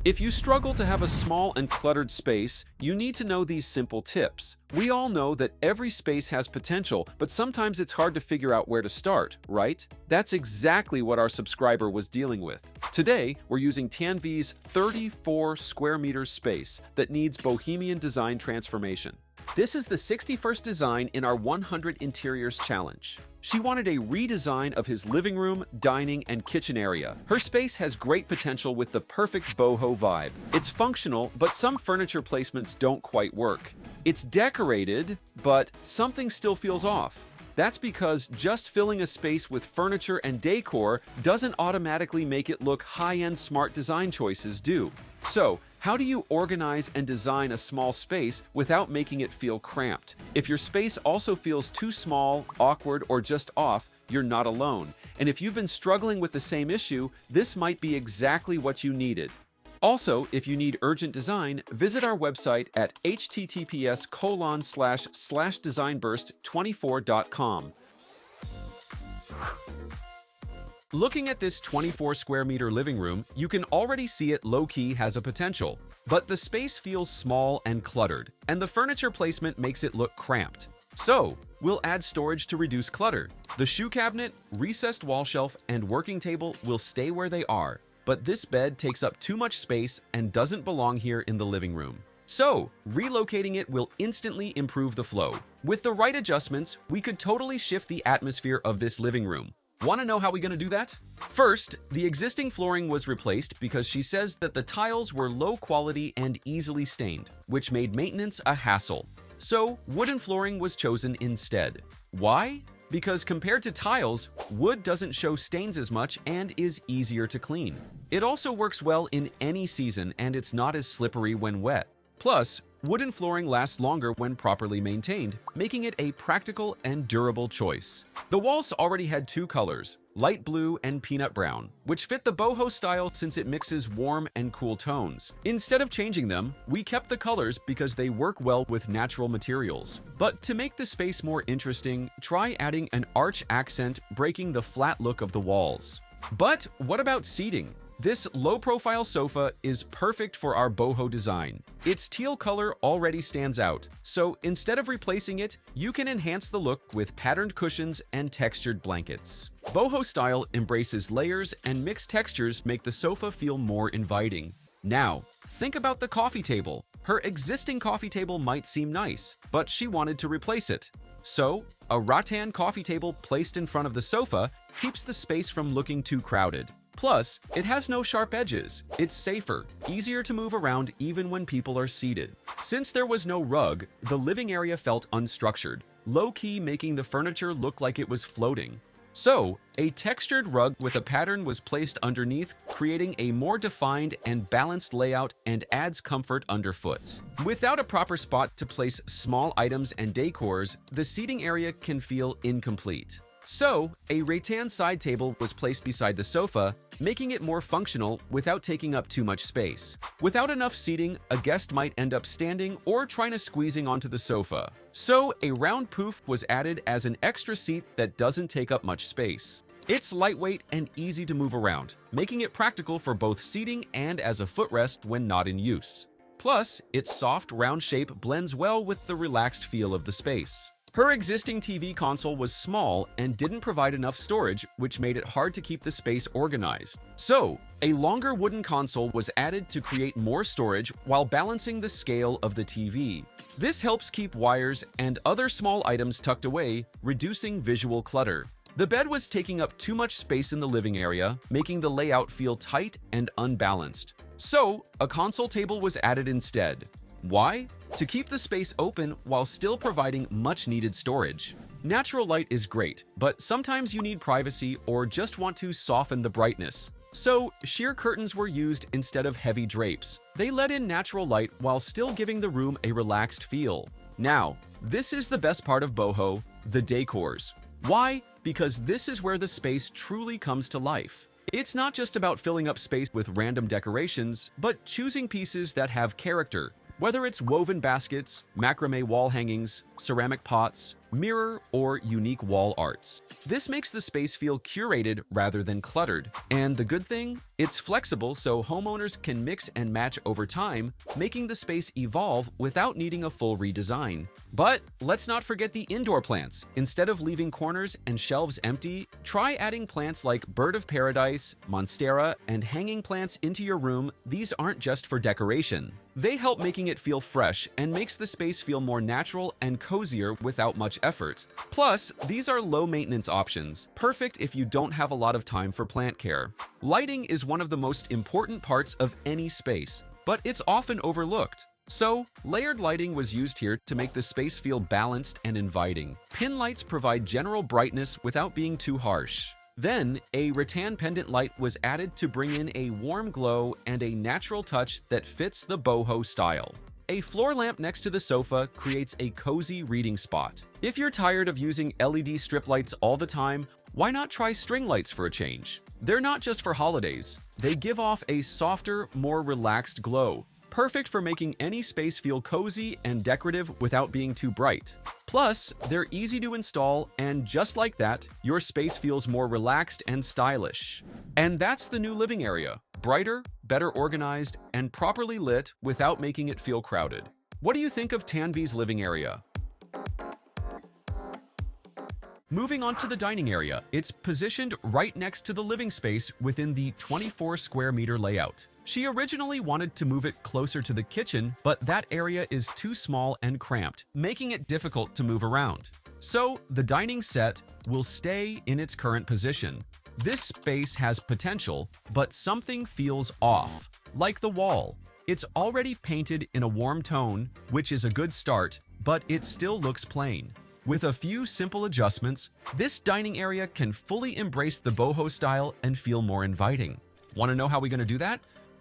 If you struggle to have a small and cluttered space, you need to know these simple tips. We all know that every space has potential, but sometimes it's hard to figure out where to start, right? That's exactly what our subscriber was dealing with. Today, we're using Tanvi's 34 square meters space that needs Bohemian design transformation. This is the 61st design in our 100 Interiors Challenge. She wanted a redesign of his living room, dining, and kitchen area. Her space has great potential with the perfect boho vibe. It's functional, but some furniture placements don't quite work. It's decorated, but something still feels off. That's because just filling a space with furniture and decor doesn't automatically make it look high-end smart design choices do. So, how do you organize and design a small space without making it feel cramped? If your space also feels too small, awkward, or just off, you're not alone. And if you've been struggling with the same issue, this might be exactly what you needed. Also, if you need urgent design, visit our website at https://designburst24.com. Looking at this 24 square meter living room, you can already see it low-key has a potential. But the space feels small and cluttered, and the furniture placement makes it look cramped. So, we'll add storage to reduce clutter. The shoe cabinet, recessed wall shelf, and working table will stay where they are. But this bed takes up too much space and doesn't belong here in the living room. So, relocating it will instantly improve the flow. With the right adjustments, we could totally shift the atmosphere of this living room. Want to know how we're going to do that? First, the existing flooring was replaced because she says that the tiles were low quality and easily stained, which made maintenance a hassle. So, wooden flooring was chosen instead. Why? Because compared to tiles, wood doesn't show stains as much and is easier to clean. It also works well in any season and it's not as slippery when wet. Plus, wooden flooring lasts longer when properly maintained, making it a practical and durable choice. The walls already had two colors, light blue and peanut brown, which fit the boho style since it mixes warm and cool tones. Instead of changing them, we kept the colors because they work well with natural materials. But to make the space more interesting, try adding an arch accent, breaking the flat look of the walls. But what about seating? This low-profile sofa is perfect for our boho design. Its teal color already stands out, so instead of replacing it, you can enhance the look with patterned cushions and textured blankets. Boho style embraces layers and mixed textures make the sofa feel more inviting. Now, think about the coffee table. Her existing coffee table might seem nice, but she wanted to replace it. So, a rattan coffee table placed in front of the sofa keeps the space from looking too crowded. Plus, it has no sharp edges. It's safer, easier to move around even when people are seated. Since there was no rug, the living area felt unstructured, low-key making the furniture look like it was floating. So, a textured rug with a pattern was placed underneath, creating a more defined and balanced layout and adds comfort underfoot. Without a proper spot to place small items and decors, the seating area can feel incomplete. So, a rattan side table was placed beside the sofa, making it more functional without taking up too much space. Without enough seating, a guest might end up standing or trying to squeezing onto the sofa. So, a round poof was added as an extra seat that doesn't take up much space. It's lightweight and easy to move around, making it practical for both seating and as a footrest when not in use. Plus, its soft, round shape blends well with the relaxed feel of the space. Her existing TV console was small and didn't provide enough storage, which made it hard to keep the space organized. So, a longer wooden console was added to create more storage while balancing the scale of the TV. This helps keep wires and other small items tucked away, reducing visual clutter. The bed was taking up too much space in the living area, making the layout feel tight and unbalanced. So, a console table was added instead. Why? To keep the space open while still providing much-needed storage. Natural light is great, but sometimes you need privacy or just want to soften the brightness. So, sheer curtains were used instead of heavy drapes. They let in natural light while still giving the room a relaxed feel. Now, this is the best part of boho, the decors. Why? Because this is where the space truly comes to life. It's not just about filling up space with random decorations, but choosing pieces that have character. Whether it's woven baskets, macrame wall hangings, ceramic pots, mirror, or unique wall arts. This makes the space feel curated rather than cluttered. And the good thing? It's flexible so homeowners can mix and match over time, making the space evolve without needing a full redesign. But let's not forget the indoor plants. Instead of leaving corners and shelves empty, try adding plants like bird of paradise, monstera, and hanging plants into your room. These aren't just for decoration. They help making it feel fresh and makes the space feel more natural and cozier without much effort. Plus, these are low-maintenance options, perfect if you don't have a lot of time for plant care. Lighting is one of the most important parts of any space, but it's often overlooked. So, layered lighting was used here to make the space feel balanced and inviting. Pin lights provide general brightness without being too harsh. Then, a rattan pendant light was added to bring in a warm glow and a natural touch that fits the boho style. A floor lamp next to the sofa creates a cozy reading spot. If you're tired of using LED strip lights all the time, why not try string lights for a change? They're not just for holidays. They give off a softer, more relaxed glow, perfect for making any space feel cozy and decorative without being too bright. Plus, they're easy to install, and just like that, your space feels more relaxed and stylish. And that's the new living area. Brighter, better organized, and properly lit without making it feel crowded. What do you think of Tanvi's living area? Moving on to the dining area, it's positioned right next to the living space within the 24 square meter layout. She originally wanted to move it closer to the kitchen, but that area is too small and cramped, making it difficult to move around. So, the dining set will stay in its current position. This space has potential, but something feels off, like the wall. It's already painted in a warm tone, which is a good start, but it still looks plain. With a few simple adjustments, this dining area can fully embrace the boho style and feel more inviting. Want to know how we're going to do that?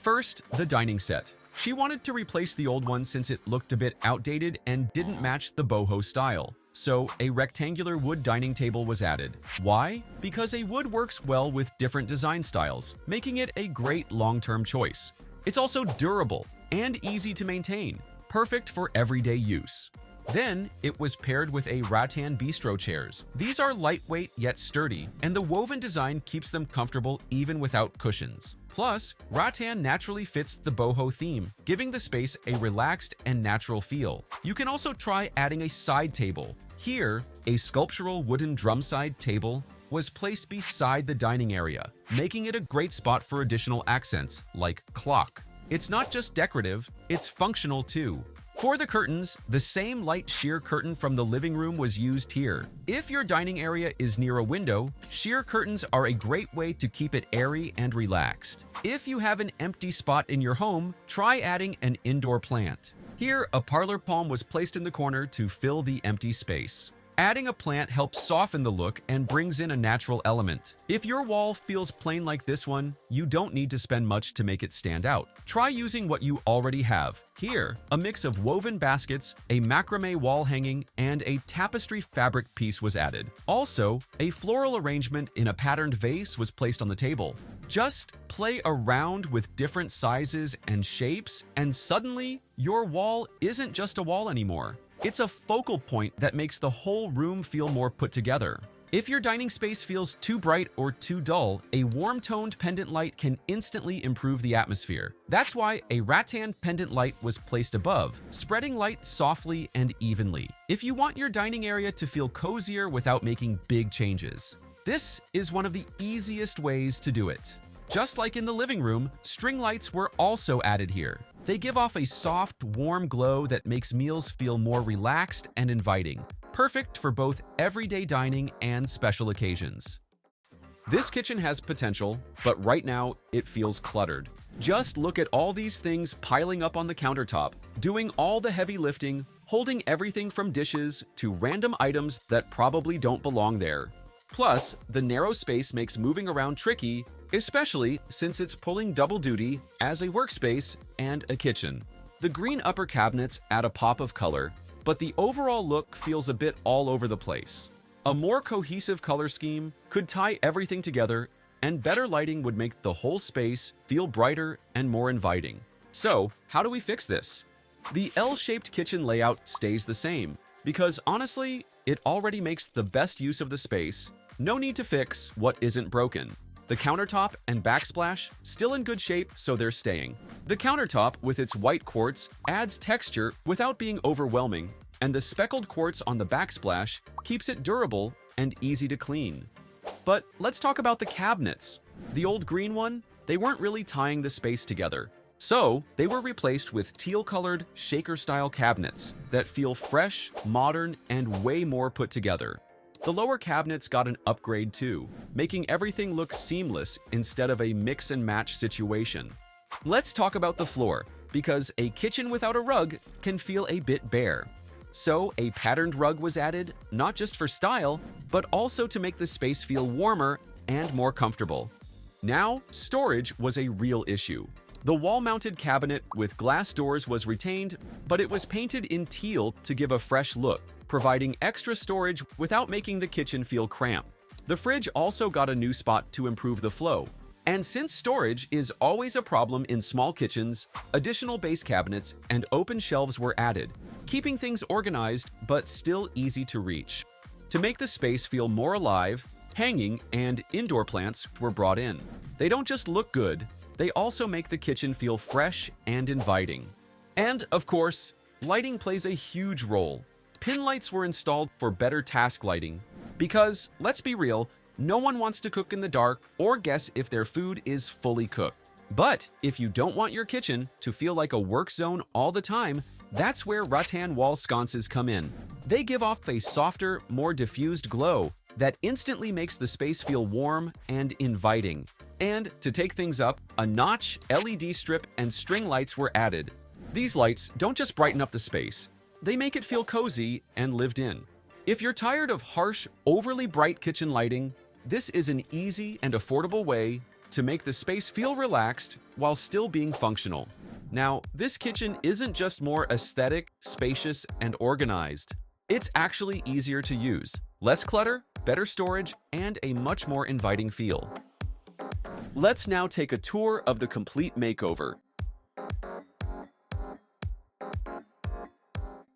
First, the dining set. She wanted to replace the old one since it looked a bit outdated and didn't match the boho style. So, a rectangular wood dining table was added. Why? Because a wood works well with different design styles, making it a great long-term choice. It's also durable and easy to maintain, perfect for everyday use. Then, it was paired with a rattan bistro chairs. These are lightweight yet sturdy, and the woven design keeps them comfortable even without cushions. Plus, rattan naturally fits the boho theme, giving the space a relaxed and natural feel. You can also try adding a side table. Here, a sculptural wooden drumside table was placed beside the dining area, making it a great spot for additional accents, like clock. It's not just decorative, it's functional too. For the curtains, the same light sheer curtain from the living room was used here. If your dining area is near a window, sheer curtains are a great way to keep it airy and relaxed. If you have an empty spot in your home, try adding an indoor plant. Here, a parlor palm was placed in the corner to fill the empty space. Adding a plant helps soften the look and brings in a natural element. If your wall feels plain like this one, you don't need to spend much to make it stand out. Try using what you already have. Here, a mix of woven baskets, a macrame wall hanging, and a tapestry fabric piece was added. Also, a floral arrangement in a patterned vase was placed on the table. Just play around with different sizes and shapes, and suddenly, your wall isn't just a wall anymore. It's a focal point that makes the whole room feel more put together. If your dining space feels too bright or too dull, a warm-toned pendant light can instantly improve the atmosphere. That's why a rattan pendant light was placed above, spreading light softly and evenly. If you want your dining area to feel cozier without making big changes, this is one of the easiest ways to do it. Just like in the living room, string lights were also added here. They give off a soft, warm glow that makes meals feel more relaxed and inviting, perfect for both everyday dining and special occasions. This kitchen has potential, but right now it feels cluttered. Just look at all these things piling up on the countertop, doing all the heavy lifting, holding everything from dishes to random items that probably don't belong there. Plus, the narrow space makes moving around tricky, especially since it's pulling double duty as a workspace and a kitchen. The green upper cabinets add a pop of color, but the overall look feels a bit all over the place. A more cohesive color scheme could tie everything together, and better lighting would make the whole space feel brighter and more inviting. So, how do we fix this? The L-shaped kitchen layout stays the same. because honestly, it already makes the best use of the space. No need to fix what isn't broken. The countertop and backsplash still in good shape, so they're staying. The countertop with its white quartz adds texture without being overwhelming, and the speckled quartz on the backsplash keeps it durable and easy to clean. But let's talk about the cabinets. The old green one, they weren't really tying the space together. So they were replaced with teal-colored shaker-style cabinets that feel fresh, modern, and way more put together. The lower cabinets got an upgrade too, making everything look seamless instead of a mix and match situation. Let's talk about the floor, because a kitchen without a rug can feel a bit bare. So a patterned rug was added, not just for style, but also to make the space feel warmer and more comfortable. Now, storage was a real issue. The wall-mounted cabinet with glass doors was retained, but it was painted in teal to give a fresh look, providing extra storage without making the kitchen feel cramped. The fridge also got a new spot to improve the flow. And since storage is always a problem in small kitchens, additional base cabinets and open shelves were added, keeping things organized but still easy to reach. To make the space feel more alive, hanging and indoor plants were brought in. They don't just look good, they also make the kitchen feel fresh and inviting. And, of course, lighting plays a huge role. Pin lights were installed for better task lighting because, let's be real, no one wants to cook in the dark or guess if their food is fully cooked. But if you don't want your kitchen to feel like a work zone all the time, that's where rattan wall sconces come in. They give off a softer, more diffused glow that instantly makes the space feel warm and inviting. And to take things up, a notch, LED strip, and string lights were added. These lights don't just brighten up the space, they make it feel cozy and lived in. If you're tired of harsh, overly bright kitchen lighting, this is an easy and affordable way to make the space feel relaxed while still being functional. Now, this kitchen isn't just more aesthetic, spacious, and organized. It's actually easier to use. Less clutter, better storage, and a much more inviting feel. Let's now take a tour of the complete makeover.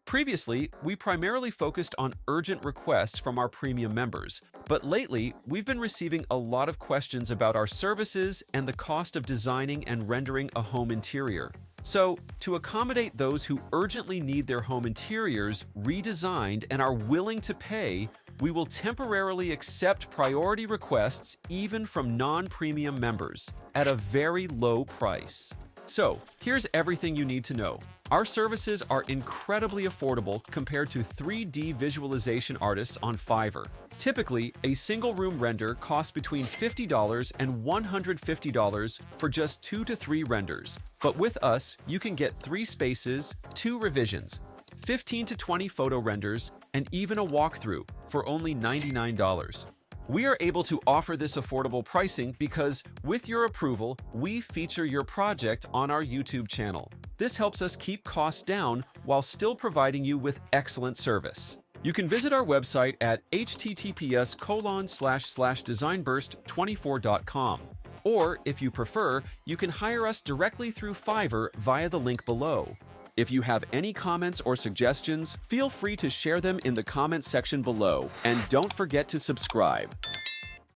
Previously, we primarily focused on urgent requests from our premium members, but lately, we've been receiving a lot of questions about our services and the cost of designing and rendering a home interior. So, to accommodate those who urgently need their home interiors redesigned and are willing to pay, we will temporarily accept priority requests even from non-premium members at a very low price. So, here's everything you need to know. Our services are incredibly affordable compared to 3D visualization artists on Fiverr. Typically, a single room render costs between $50 and $150 for just 2 to 3 renders. But with us, you can get 3 spaces, 2 revisions, 15 to 20 photo renders, and even a walkthrough for only $99. We are able to offer this affordable pricing because, with your approval, we feature your project on our YouTube channel. This helps us keep costs down while still providing you with excellent service. You can visit our website at https://designburst24.com. Or, if you prefer, you can hire us directly through Fiverr via the link below. If you have any comments or suggestions, feel free to share them in the comments section below, and don't forget to subscribe.